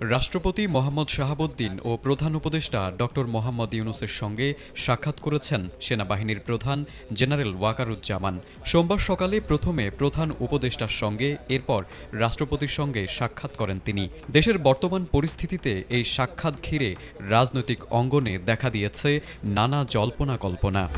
রাষ্ট্রপতি মোহাম্মদ শাহাবুদ্দিন ও প্রধান উপদেষ্টা ডক্টর মোহাম্মদ ইউনূসের সঙ্গে সাক্ষাৎ করেছেন সেনাবাহিনীর প্রধান জেনারেল ওয়াকারুজ্জামান। সোমবার সকালে প্রথমে প্রধান উপদেষ্টার সঙ্গে এরপর রাষ্ট্রপতির সঙ্গে সাক্ষাৎ করেন তিনি। দেশের বর্তমান পরিস্থিতিতে এই সাক্ষাৎ ঘিরে রাজনৈতিক অঙ্গনে দেখা দিয়েছে নানা জল্পনা-কল্পনা।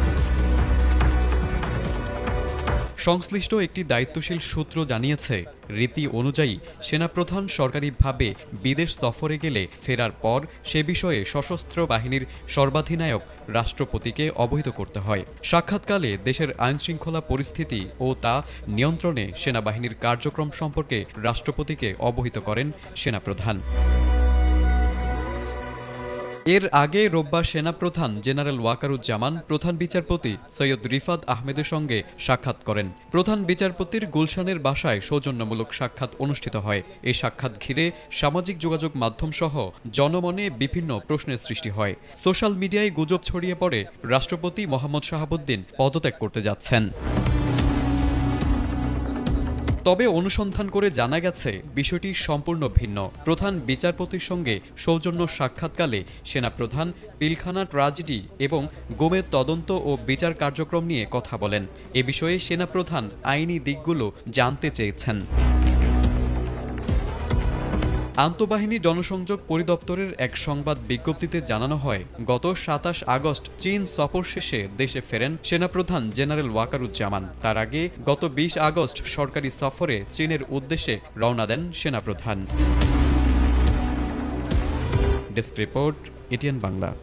সংশ্লিষ্ট একটি দায়িত্বশীল সূত্র জানিয়েছে, রীতি অনুযায়ী সেনাপ্রধান সরকারিভাবে বিদেশ সফরে গেলে ফেরার পর সে বিষয়ে সশস্ত্র বাহিনীর সর্বাধিনায়ক রাষ্ট্রপতিকে অবহিত করতে হয়। সাক্ষাৎকালে দেশের আইনশৃঙ্খলা পরিস্থিতি ও তা নিয়ন্ত্রণে সেনাবাহিনীর কার্যক্রম সম্পর্কে রাষ্ট্রপতিকে অবহিত করেন সেনাপ্রধান। এর আগে রোববার সেনাপ্রধান জেনারেল ওয়াকারুজ্জামান প্রধান বিচারপতি সৈয়দ রিফাত আহমেদের সঙ্গে সাক্ষাৎ করেন। প্রধান বিচারপতির গুলশানের বাসায় সৌজন্যমূলক সাক্ষাৎ অনুষ্ঠিত হয়। এই সাক্ষাৎ ঘিরে সামাজিক যোগাযোগ মাধ্যম সহ জনমনে বিভিন্ন প্রশ্নের সৃষ্টি হয়। সোশ্যাল মিডিয়ায় গুজব ছড়িয়ে পড়ে রাষ্ট্রপতি মোহাম্মদ শাহাবুদ্দিন পদত্যাগ করতে যাচ্ছেন। তবে অনুসন্ধান করে জানা গেছে বিষয়টি সম্পূর্ণ ভিন্ন। প্রধান বিচারপতির সঙ্গে সৌজন্য সাক্ষাৎকালে সেনাপ্রধান পিলখানা ট্র্যাজেডি এবং গুমের তদন্ত ও বিচার কার্যক্রম নিয়ে কথা বলেন। এ বিষয়ে সেনাপ্রধান আইনি দিকগুলো জানতে চেয়েছেন। আন্তঃবাহিনী জনসংযোগ পরিদপ্তরের এক সংবাদ বিজ্ঞপ্তিতে জানানো হয়, গত ২৭ আগস্ট চীন সফর শেষে দেশে ফেরেন সেনাপ্রধান জেনারেল ওয়াকারুজ্জামান। তার আগে গত ২০ আগস্ট সরকারি সফরে চীনের উদ্দেশ্যে রওনা দেন সেনাপ্রধান। Desk report, ATN Bangla.